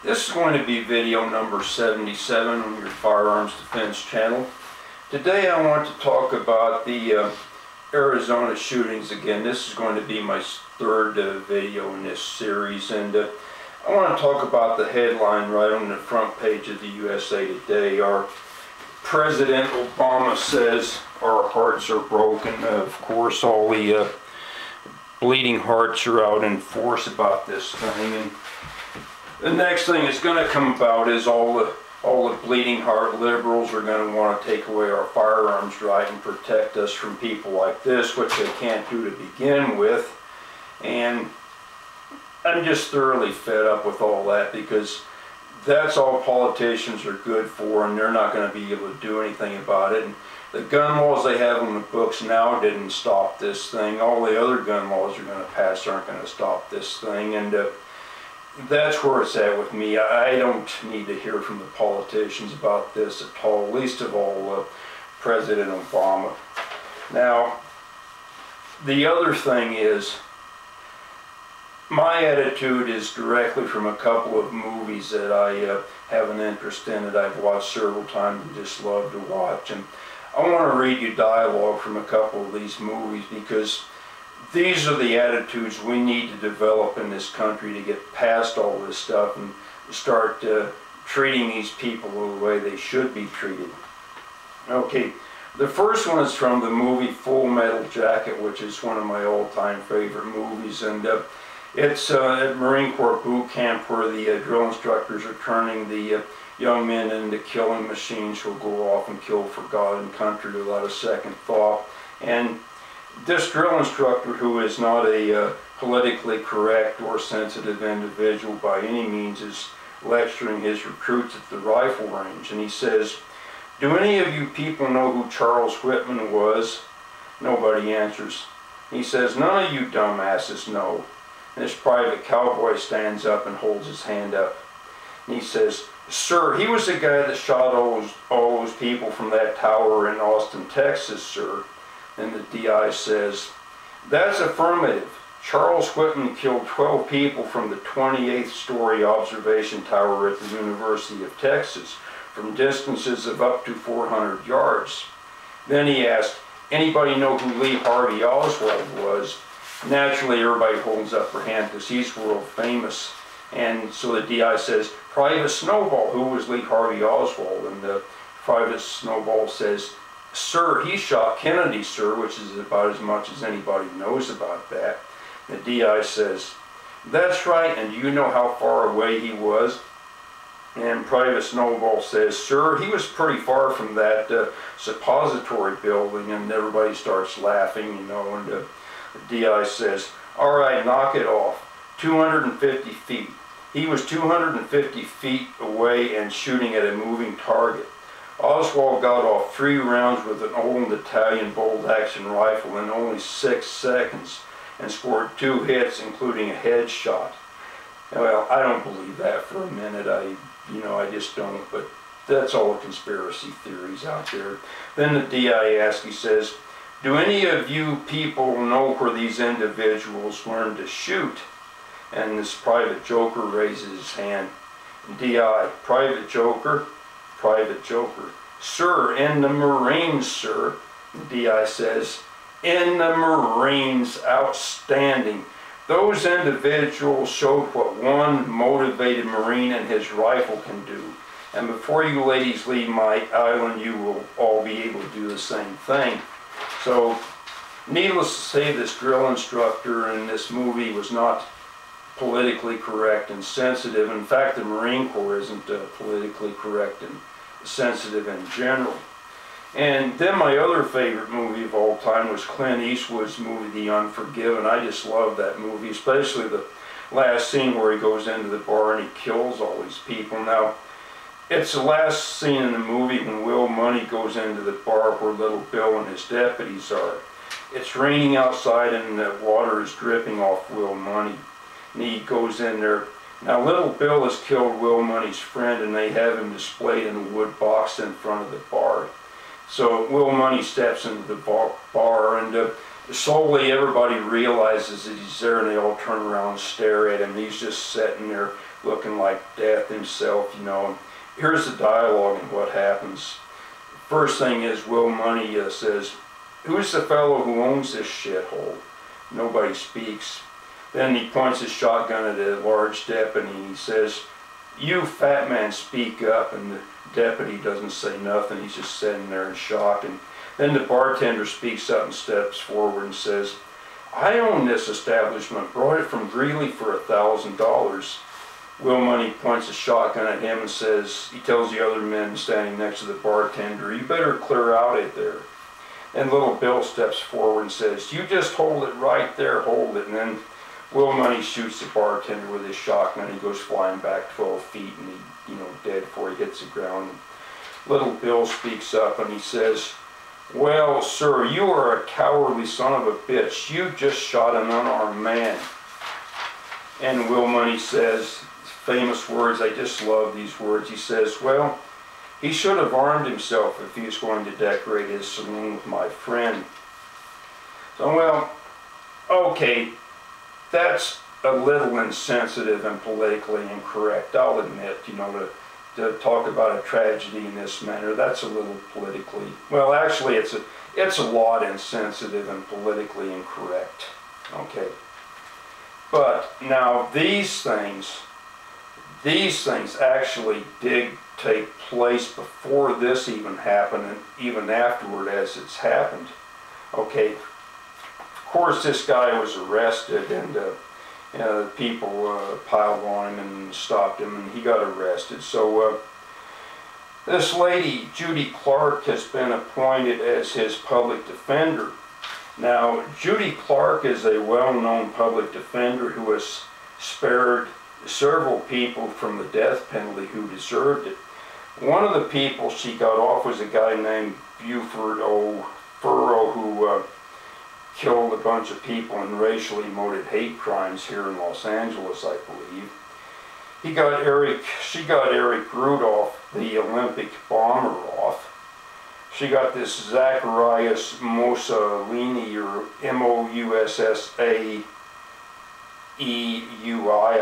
This is going to be video number 77 on your Firearms Defense channel. Today I want to talk about the Arizona shootings again. This is going to be my third video in this series, and I want to talk about the headline right on the front page of the USA Today. Our President Obama says our hearts are broken. Of course, all the bleeding hearts are out in force about this thing, and the next thing that's going to come about is all the bleeding heart liberals are going to want to take away our firearms right and protect us from people like this, which they can't do to begin with. And I'm just thoroughly fed up with all that, because that's all politicians are good for, and they're not going to be able to do anything about it. And the gun laws they have on the books now didn't stop this thing. All the other gun laws are going to pass aren't going to stop this thing, and that's where it's at with me. I don't need to hear from the politicians about this at all, least of all President Obama. Now, the other thing is, my attitude is directly from a couple of movies that I have an interest in, that I've watched several times and just love to watch. And I want to read you dialogue from a couple of these movies, because these are the attitudes we need to develop in this country to get past all this stuff and start treating these people the way they should be treated. Okay, the first one is from the movie Full Metal Jacket, which is one of my all-time favorite movies, and it's at Marine Corps boot camp where the drill instructors are turning the young men into killing machines who'll go off and kill for God and country without a second thought. And this drill instructor, who is not a politically correct or sensitive individual by any means, is lecturing his recruits at the rifle range, and he says, "Do any of you people know who Charles Whitman was?" Nobody answers. He says, "None of you dumbasses know." And this private cowboy stands up and holds his hand up. And he says, "Sir, he was the guy that shot all those people from that tower in Austin, Texas, sir." And the DI says, "That's affirmative. Charles Whitman killed 12 people from the 28th story observation tower at the University of Texas from distances of up to 400 yards. Then he asked, "Anybody know who Lee Harvey Oswald was?" Naturally, everybody holds up their hand because he's world famous. And so the DI says, "Private Snowball, who was Lee Harvey Oswald?" And the Private Snowball says, "Sir, he shot Kennedy, sir," which is about as much as anybody knows about that. The DI says, "That's right, and do you know how far away he was?" And Private Snowball says, "Sir, he was pretty far from that suppository building," and everybody starts laughing, you know, and the DI says, "All right, knock it off. 250 feet. He was 250 feet away and shooting at a moving target. Oswald got off 3 rounds with an old Italian bolt-action rifle in only 6 seconds and scored 2 hits, including a headshot." Well, I don't believe that for a minute. I just don't, but that's all the conspiracy theories out there. Then the DI asks, he says, "Do any of you people know where these individuals learned to shoot?" And this Private Joker raises his hand. DI, "Private Joker?" Private Joker, "Sir, in the Marines, sir." The DI says, "In the Marines, outstanding. Those individuals showed what one motivated Marine and his rifle can do. And before you ladies leave my island, you will all be able to do the same thing." So, needless to say, this drill instructor in this movie was not politically correct and sensitive. In fact, the Marine Corps isn't politically correct and sensitive in general. And then my other favorite movie of all time was Clint Eastwood's movie, The Unforgiven. I just love that movie, especially the last scene where he goes into the bar and he kills all these people. Now, it's the last scene in the movie when Will Money goes into the bar where Little Bill and his deputies are. It's raining outside and the water is dripping off Will Money. And he goes in there. Now, Little Bill has killed Will Money's friend, and they have him displayed in a wood box in front of the bar. So Will Money steps into the bar, and slowly everybody realizes that he's there, and they all turn around and stare at him. He's just sitting there looking like death himself, you know. Here's the dialogue and what happens. First thing is, Will Money says, "Who's the fellow who owns this shithole?" Nobody speaks. Then he points his shotgun at a large deputy and he says, "You fat man, speak up." And the deputy doesn't say nothing. He's just sitting there in shock. And then the bartender speaks up and steps forward and says, "I own this establishment. Brought it from Greeley for $1,000. Will Money points a shotgun at him and says, he tells the other men standing next to the bartender, "You better clear out of there." And Little Bill steps forward and says, "You just hold it right there, hold it." And then Will Money shoots the bartender with his shotgun. He goes flying back 12 feet and he, dead before he hits the ground. Little Bill speaks up and he says, "Well, sir, you are a cowardly son of a bitch. You just shot an unarmed man." And Will Money says, famous words, I just love these words. He says, "Well, he should have armed himself if he was going to decorate his saloon with my friend." So, well, okay, that's a little insensitive and politically incorrect, I'll admit, to talk about a tragedy in this manner. That's a little politically, well, actually it's a lot insensitive and politically incorrect. Okay. But now these things actually did take place before this even happened, and even afterward as it's happened. Okay, of course this guy was arrested, and people piled on him and stopped him, and he got arrested. So this lady, Judy Clark, has been appointed as his public defender. Now, Judy Clark is a well-known public defender who has spared several people from the death penalty who deserved it. One of the people she got off was a guy named Buford O'Furrow, who killed a bunch of people in racially motivated hate crimes here in Los Angeles, I believe. She got Eric Rudolph, the Olympic bomber, off. She got this Zacharias Moussaeui, or Mousssaeui,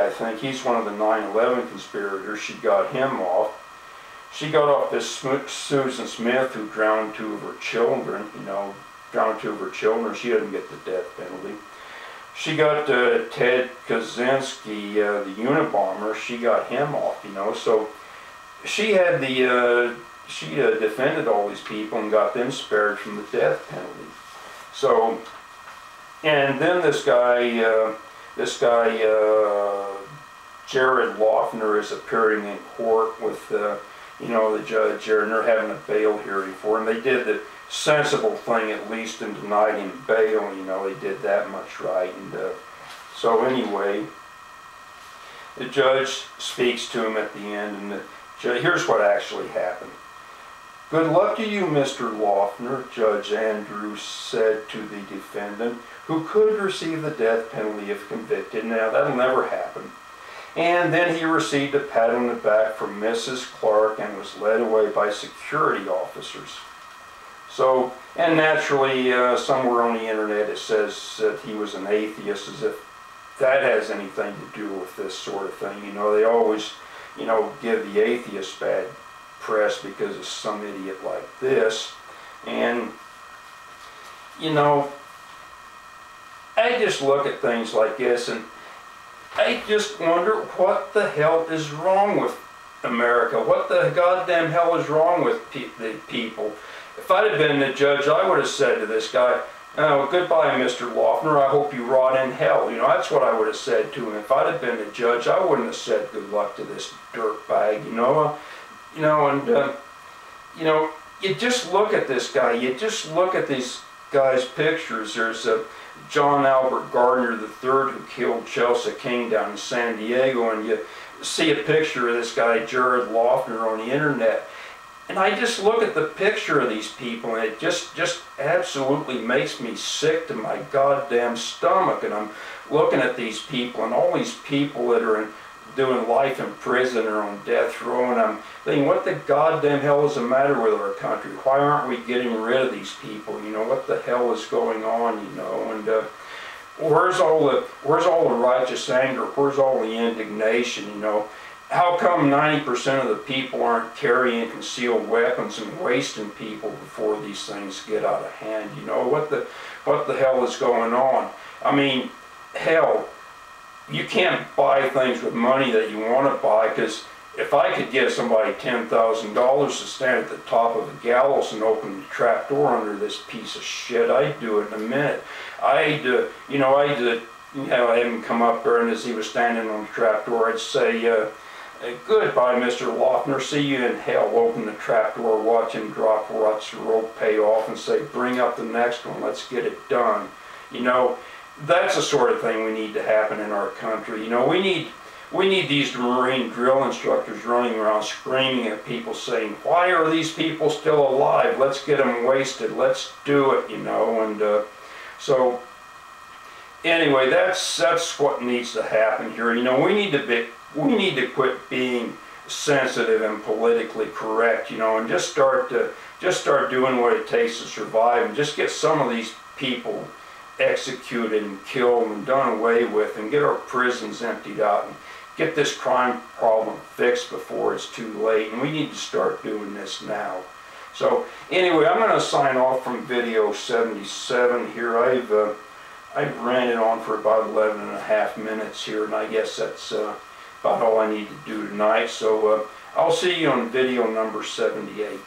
I think. He's one of the 9/11 conspirators. She got him off. She got off this Susan Smith, who drowned two of her children, She didn't get the death penalty. She got Ted Kaczynski, the Unabomber. She got him off, So she had she defended all these people and got them spared from the death penalty. So, and then this guy Jared Loughner is appearing in court with the judge here, and they're having a bail hearing for him. They did the sensible thing, at least, and denied him bail. They did that much right. And so anyway, the judge speaks to him at the end, and here's what actually happened. "Good luck to you, Mr. Loughner," Judge Andrews said to the defendant, who could receive the death penalty if convicted. Now, that'll never happen. And then he received a pat on the back from Mrs. Clark and was led away by security officers. So, and naturally, somewhere on the internet it says that he was an atheist, as if that has anything to do with this sort of thing. They always, give the atheists bad press because of some idiot like this. And, I just look at things like this and I just wonder what the hell is wrong with America. What the goddamn hell is wrong with the people? If I'd have been the judge, I would have said to this guy, "Oh, goodbye, Mr. Loughner. I hope you rot in hell." That's what I would have said to him. If I'd have been the judge, I wouldn't have said good luck to this dirtbag. You just look at this guy. You just look at these guys' pictures. There's John Albert Gardner III, who killed Chelsea King down in San Diego, and you see a picture of this guy Jared Loughner on the internet. And I just look at the picture of these people, and it just absolutely makes me sick to my goddamn stomach. And I'm looking at these people, and all these people that are in doing life in prison or on death row, and I'm thinking, what the goddamn hell is the matter with our country? Why aren't we getting rid of these people? You know, what the hell is going on? You know, and where's all the righteous anger? Where's all the indignation? You know, how come 90% of the people aren't carrying concealed weapons and wasting people before these things get out of hand? You know, what the hell is going on? I mean, hell, you can't buy things with money that you want to buy, because if I could give somebody $10,000 to stand at the top of the gallows and open the trap door under this piece of shit, I'd do it in a minute. I'd have him come up there, and as he was standing on the trap door, I'd say, goodbye, Mr. Lochner, see you in hell. Open the trap door, watch him drop, watch the rope pay off, and say, bring up the next one, let's get it done. You know, that's the sort of thing we need to happen in our country. You know, we need these Marine drill instructors running around screaming at people saying, why are these people still alive? Let's get them wasted. Let's do it, you know. And so anyway, that's what needs to happen here. You know, we need to quit being sensitive and politically correct, you know, and just start doing what it takes to survive, and just get some of these people executed and killed and done away with, and get our prisons emptied out, and get this crime problem fixed before it's too late. And we need to start doing this now. So anyway, I'm going to sign off from video 77 here. I've ran it on for about 11.5 minutes here, and I guess that's about all I need to do tonight. So I'll see you on video number 78.